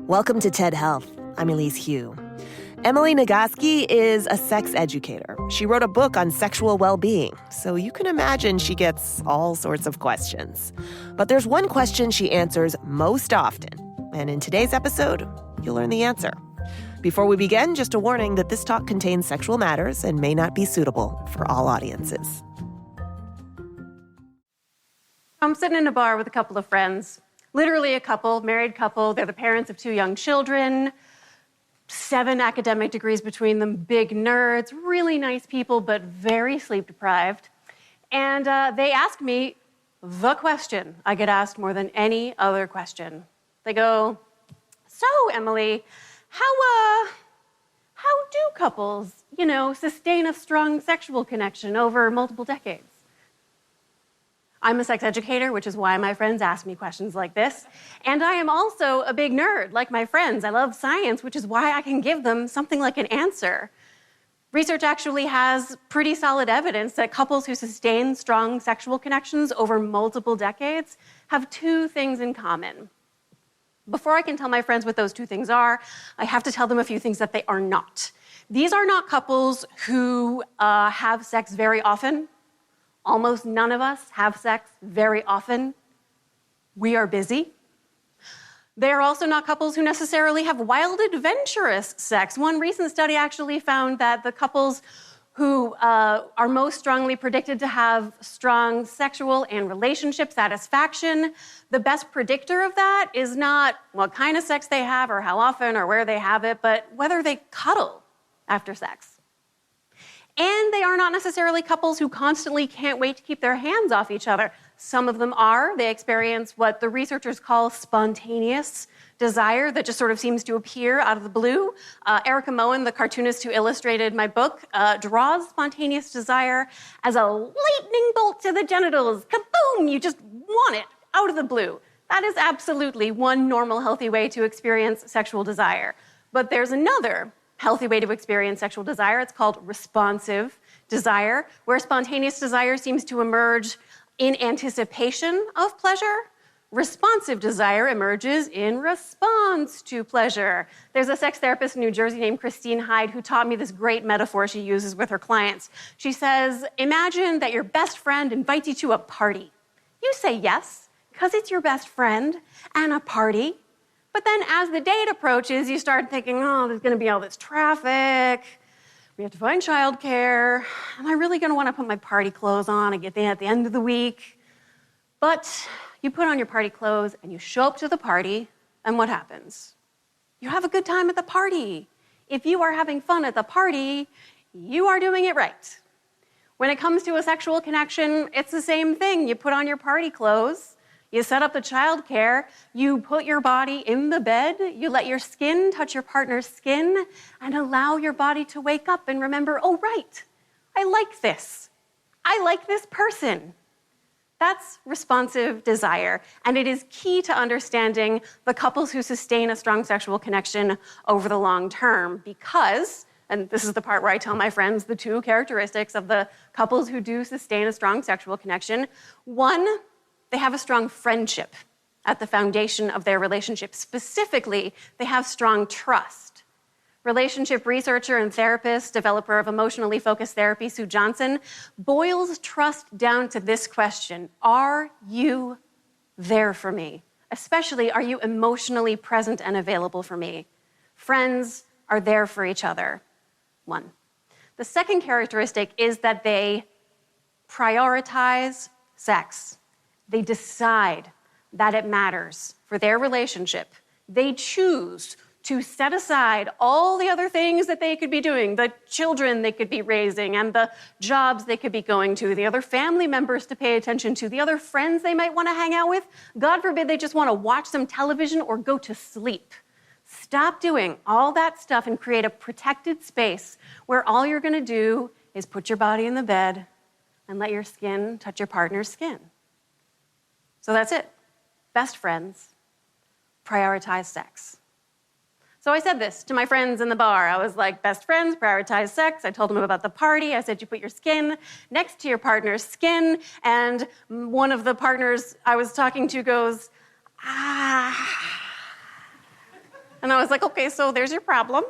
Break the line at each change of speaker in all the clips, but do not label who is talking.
Welcome to TED Health. I'm Elise Hu. Emily Nagoski is a sex educator. She wrote a book on sexual well-being, so you can imagine she gets all sorts of questions. But there's one question she answers most often, and in today's episode, you'll learn the answer. Before we begin, just a warning that this talk contains sexual matters and may not be suitable for all audiences.
I'm sitting in a bar with a couple of friends, literally a couple, married couple. They're the parents of 2 young children, 7 academic degrees between them, big nerds, really nice people, but very sleep deprived. And they asked me the question I get asked more than any other question. They go, "So, Emily, how do couples, sustain a strong sexual connection over multiple decades?" I'm a sex educator, which is why my friends ask me questions like this. And I am also a big nerd, like my friends. I love science, which is why I can give them something like an answer. Research actually has pretty solid evidence that couples who sustain strong sexual connections over multiple decades have 2 things in common. Before I can tell my friends what those 2 things are, I have to tell them a few things that they are not. These are not couples who have sex very often. Almost none of us have sex very often. We are busy. They are also not couples who necessarily have wild, adventurous sex. One recent study actually found that the couples who are most strongly predicted to have strong sexual and relationship satisfaction, the best predictor of that is not what kind of sex they have or how often or where they have it, but whether they cuddle after sex. And they are not necessarily couples who constantly can't wait to keep their hands off each other. Some of them are. They experience what the researchers call spontaneous desire that just sort of seems to appear out of the blue. Erica Moen, the cartoonist who illustrated my book, draws spontaneous desire as a lightning bolt to the genitals. Kaboom! You just want it out of the blue. That is absolutely one normal, healthy way to experience sexual desire. But there's another healthy way to experience sexual desire. It's called responsive desire, where spontaneous desire seems to emerge in anticipation of pleasure. Responsive desire emerges in response to pleasure. There's a sex therapist in New Jersey named Christine Hyde who taught me this great metaphor she uses with her clients. She says, imagine that your best friend invites you to a party. You say yes, because it's your best friend and a party. But then as the date approaches, you start thinking, oh, there's going to be all this traffic. We have to find childcare. Am I really going to want to put my party clothes on and get there at the end of the week? But you put on your party clothes and you show up to the party, and what happens? You have a good time at the party. If you are having fun at the party, you are doing it right. When it comes to a sexual connection, it's the same thing. You put on your party clothes. You set up the childcare, you put your body in the bed, you let your skin touch your partner's skin, and allow your body to wake up and remember, oh, right, I like this. I like this person. That's responsive desire, and it is key to understanding the couples who sustain a strong sexual connection over the long term because, and this is the part where I tell my friends the 2 characteristics of the couples who do sustain a strong sexual connection. 1, they have a strong friendship at the foundation of their relationship. Specifically, they have strong trust. Relationship researcher and therapist, developer of emotionally focused therapy, Sue Johnson, boils trust down to this question: are you there for me? Especially, are you emotionally present and available for me? Friends are there for each other. 1. The second characteristic is that they prioritize sex. They decide that it matters for their relationship. They choose to set aside all the other things that they could be doing, the children they could be raising, and the jobs they could be going to, the other family members to pay attention to, the other friends they might want to hang out with. God forbid they just want to watch some television or go to sleep. Stop doing all that stuff and create a protected space where all you're going to do is put your body in the bed and let your skin touch your partner's skin. So that's it. Best friends prioritize sex. So I said this to my friends in the bar. I was like, best friends prioritize sex. I told them about the party. I said, you put your skin next to your partner's skin. And one of the partners I was talking to goes, ah. And I was like, okay, so there's your problem.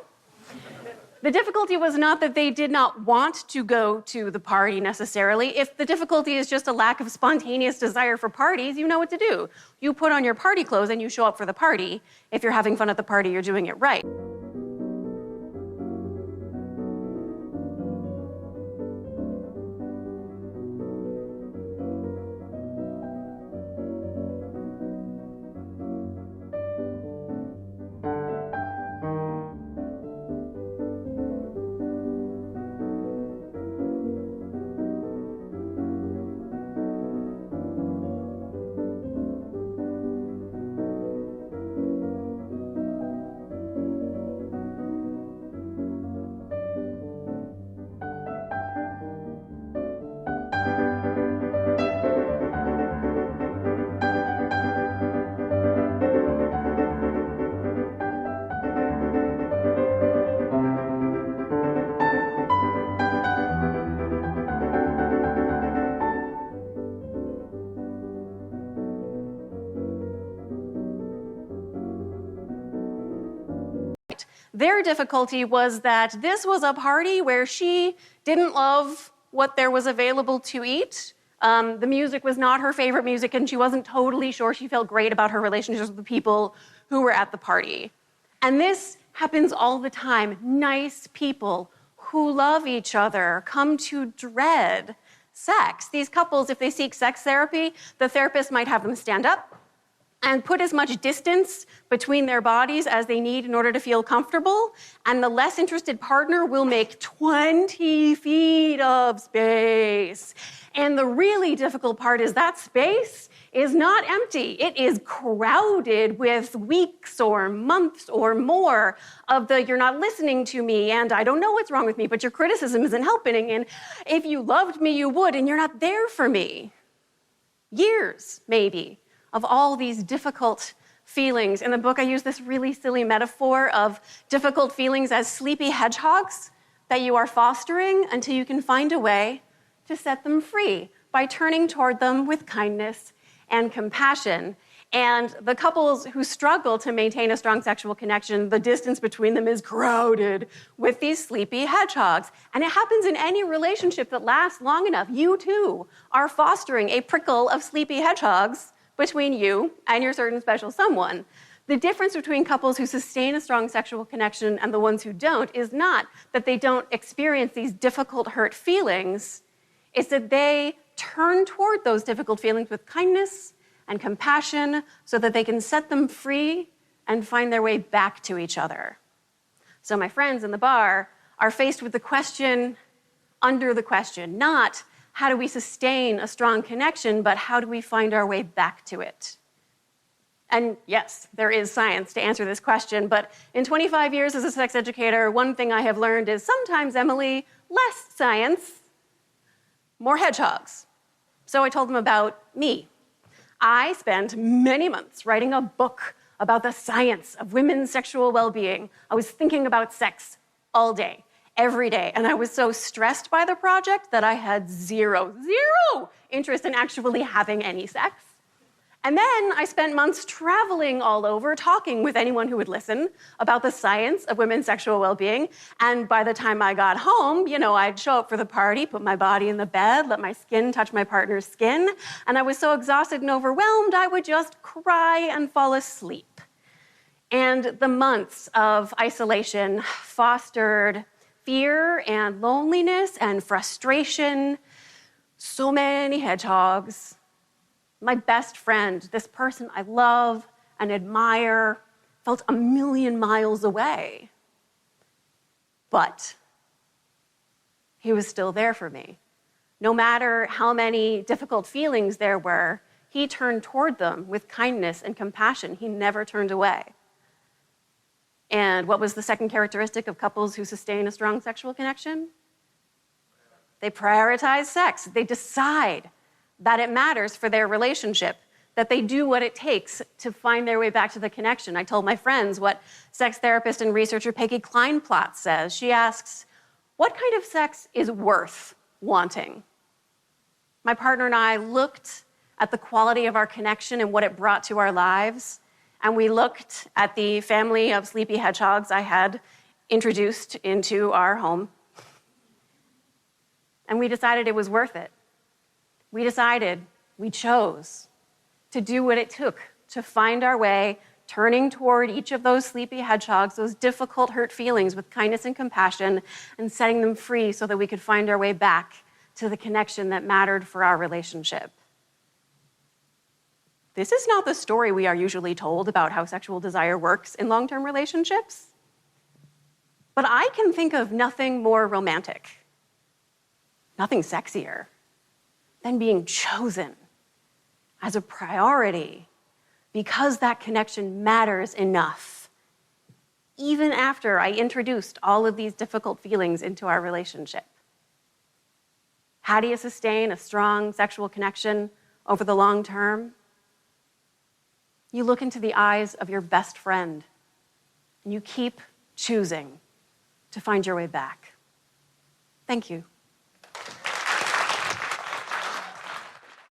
The difficulty was not that they did not want to go to the party necessarily. If the difficulty is just a lack of spontaneous desire for parties, you know what to do. You put on your party clothes and you show up for the party. If you're having fun at the party, you're doing it right. Their difficulty was that this was a party where she didn't love what there was available to eat. The music was not her favorite music, and she wasn't totally sure she felt great about her relationships with the people who were at the party. And this happens all the time. Nice people who love each other come to dread sex. These couples, if they seek sex therapy, the therapist might have them stand up and put as much distance between their bodies as they need in order to feel comfortable, and the less interested partner will make 20 feet of space. And the really difficult part is that space is not empty. It is crowded with weeks or months or more of the "you're not listening to me," and "I don't know what's wrong with me, but your criticism isn't helping," and "if you loved me, you would, and you're not there for me." Years, maybe, of all these difficult feelings. In the book, I use this really silly metaphor of difficult feelings as sleepy hedgehogs that you are fostering until you can find a way to set them free by turning toward them with kindness and compassion. And the couples who struggle to maintain a strong sexual connection, the distance between them is crowded with these sleepy hedgehogs. And it happens in any relationship that lasts long enough. You, too, are fostering a prickle of sleepy hedgehogs between you and your certain special someone. The difference between couples who sustain a strong sexual connection and the ones who don't is not that they don't experience these difficult, hurt feelings. It's that they turn toward those difficult feelings with kindness and compassion so that they can set them free and find their way back to each other. So my friends in the bar are faced with the question under the question, not how do we sustain a strong connection, but how do we find our way back to it? And yes, there is science to answer this question, but in 25 years as a sex educator, one thing I have learned is sometimes, Emily, less science, more hedgehogs. So I told them about me. I spent many months writing a book about the science of women's sexual well-being. I was thinking about sex all day, every day, and I was so stressed by the project that I had zero interest in actually having any sex. And then I spent months traveling all over, talking with anyone who would listen about the science of women's sexual well-being. And by the time I got home, I'd show up for the party, put my body in the bed, let my skin touch my partner's skin. And I was so exhausted and overwhelmed, I would just cry and fall asleep. And the months of isolation fostered fear and loneliness and frustration. So many hedgehogs. My best friend, this person I love and admire, felt a million miles away. But he was still there for me. No matter how many difficult feelings there were, he turned toward them with kindness and compassion. He never turned away. And what was the second characteristic of couples who sustain a strong sexual connection? They prioritize sex. They decide that it matters for their relationship, that they do what it takes to find their way back to the connection. I told my friends what sex therapist and researcher Peggy Kleinplatz says. She asks, what kind of sex is worth wanting? My partner and I looked at the quality of our connection and what it brought to our lives, and we looked at the family of sleepy hedgehogs I had introduced into our home, and we decided it was worth it. We chose to do what it took to find our way, turning toward each of those sleepy hedgehogs, those difficult, hurt feelings with kindness and compassion, and setting them free so that we could find our way back to the connection that mattered for our relationship. This is not the story we are usually told about how sexual desire works in long-term relationships. But I can think of nothing more romantic, nothing sexier, than being chosen as a priority because that connection matters enough, even after I introduced all of these difficult feelings into our relationship. How do you sustain a strong sexual connection over the long term? You look into the eyes of your best friend, and you keep choosing to find your way back. Thank you.